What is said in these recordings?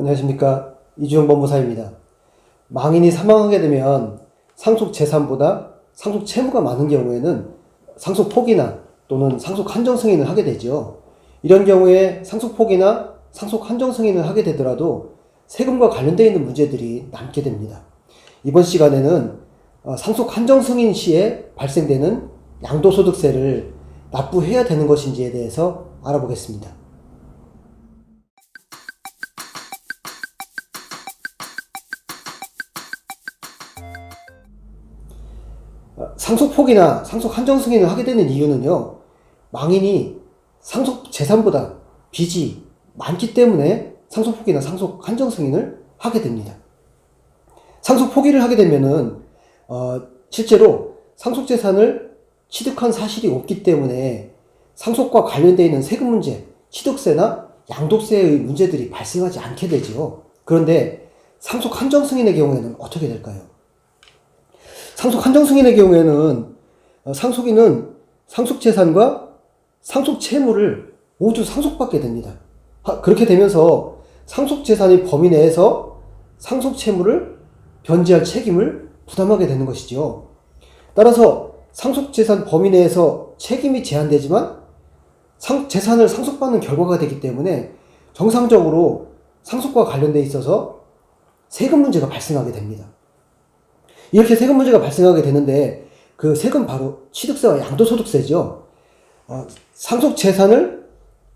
안녕하십니까. 이주영 법무사입니다. 망인이 사망하게 되면 상속 재산보다 상속 채무가 많은 경우에는 상속 포기나 또는 상속 한정 승인을 하게 되죠. 이런 경우에 상속 포기나 상속 한정 승인을 하게 되더라도 세금과 관련되어 있는 문제들이 남게 됩니다. 이번 시간에는 상속 한정 승인 시에 발생되는 양도소득세를 납부해야 되는 것인지에 대해서 알아보겠습니다. 상속 포기나 상속 한정 승인을 하게 되는 이유는요, 망인이 상속 재산보다 빚이 많기 때문에 상속 포기나 상속 한정 승인을 하게 됩니다. 상속 포기를 하게 되면은 실제로 상속 재산을 취득한 사실이 없기 때문에 상속과 관련되어 있는 세금 문제, 취득세나 양도세의 문제들이 발생하지 않게 되죠. 그런데 상속 한정 승인의 경우에는 어떻게 될까요? 상속 한정 승인의 경우에는 상속인은 상속 재산과 상속 채무를 모두 상속받게 됩니다. 그렇게 되면서 상속 재산의 범위 내에서 상속 채무를 변제할 책임을 부담하게 되는 것이죠. 따라서 상속 재산 범위 내에서 책임이 제한되지만 재산을 상속받는 결과가 되기 때문에 정상적으로 상속과 관련돼 있어서 세금 문제가 발생하게 됩니다. 이렇게 세금 문제가 발생하게 되는데 그 세금 바로 취득세와 양도소득세죠. 상속 재산을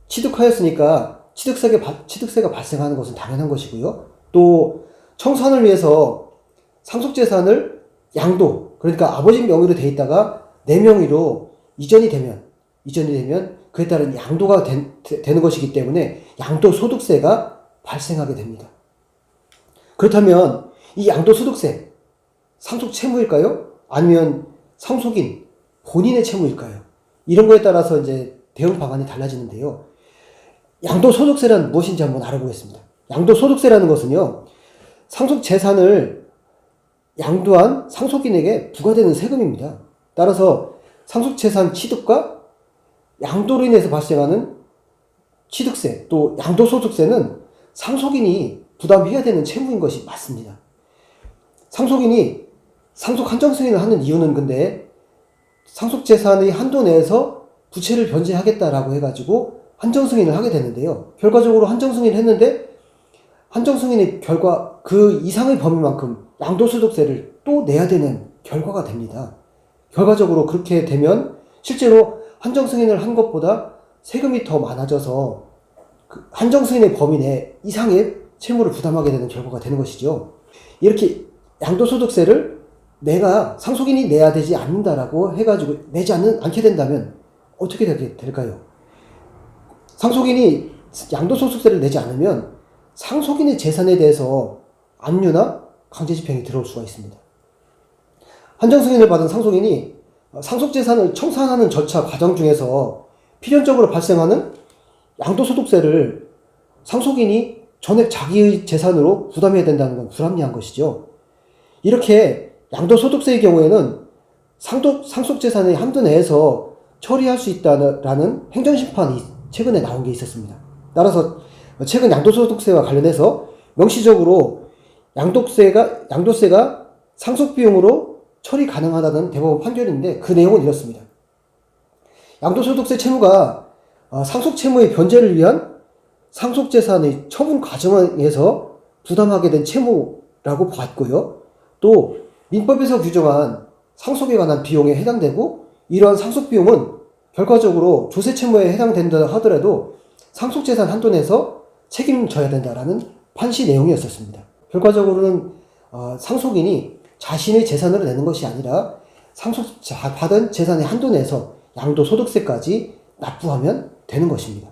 취득하였으니까 취득세가 발생하는 것은 당연한 것이고요. 또 청산을 위해서 상속 재산을 양도, 그러니까 아버지 명의로 돼 있다가 내 명의로 이전이 되면 그에 따른 양도가 되는 것이기 때문에 양도소득세가 발생하게 됩니다. 그렇다면 이 양도소득세, 상속 채무일까요? 아니면 상속인 본인의 채무일까요? 이런 거에 따라서 이제 대응 방안이 달라지는데요. 양도소득세란 무엇인지 한번 알아보겠습니다. 양도소득세라는 것은요, 상속 재산을 양도한 상속인에게 부과되는 세금입니다. 따라서 상속 재산 취득과 양도로 인해서 발생하는 취득세, 또 양도소득세는 상속인이 부담해야 되는 채무인 것이 맞습니다. 상속인이 상속 한정 승인을 하는 이유는 근데 상속 재산의 한도 내에서 부채를 변제하겠다라고 해가지고 한정 승인을 하게 되는데요. 결과적으로 한정 승인을 했는데 한정 승인의 결과 그 이상의 범위만큼 양도소득세를 또 내야 되는 결과가 됩니다. 결과적으로 그렇게 되면 실제로 한정 승인을 한 것보다 세금이 더 많아져서 그 한정 승인의 범위 내 이상의 채무를 부담하게 되는 결과가 되는 것이죠. 이렇게 양도소득세를 내가 상속인이 내야 되지 않는다라고 해가지고 내지 않게 된다면 어떻게 될까요? 상속인이 양도소득세를 내지 않으면 상속인의 재산에 대해서 압류나 강제집행이 들어올 수가 있습니다. 한정승인을 받은 상속인이 상속재산을 청산하는 절차 과정 중에서 필연적으로 발생하는 양도소득세를 상속인이 전액 자기의 재산으로 부담해야 된다는 건 불합리한 것이죠. 이렇게 양도소득세의 경우에는 상속재산의 한도 내에서 처리할 수 있다는 행정심판이 최근에 나온 게 있었습니다. 따라서 최근 양도소득세와 관련해서 명시적으로 양도세가 상속비용으로 처리 가능하다는 대법원 판결인데 그 내용은 이렇습니다. 양도소득세 채무가 상속채무의 변제를 위한 상속재산의 처분 과정에서 부담하게 된 채무라고 봤고요. 또 민법에서 규정한 상속에 관한 비용에 해당되고 이러한 상속비용은 결과적으로 조세채무에 해당된다 하더라도 상속재산 한도 내에서 책임져야 된다라는 판시 내용이었었습니다. 결과적으로는 상속인이 자신의 재산으로 내는 것이 아니라 받은 재산의 한도 내에서 양도소득세까지 납부하면 되는 것입니다.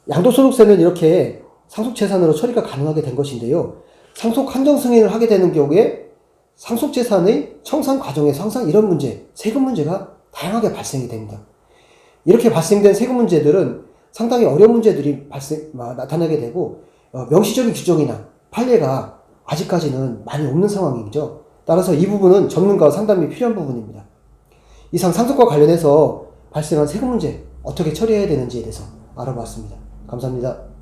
양도소득세는 이렇게 상속재산으로 처리가 가능하게 된 것인데요. 상속 한정 승인을 하게 되는 경우에 상속재산의 청산 과정에서 항상 이런 문제, 세금 문제가 다양하게 발생이 됩니다. 이렇게 발생된 세금 문제들은 상당히 어려운 문제들이 나타나게 되고 명시적인 규정이나 판례가 아직까지는 많이 없는 상황이죠. 따라서 이 부분은 전문가와 상담이 필요한 부분입니다. 이상 상속과 관련해서 발생한 세금 문제 어떻게 처리해야 되는지에 대해서 알아봤습니다. 감사합니다.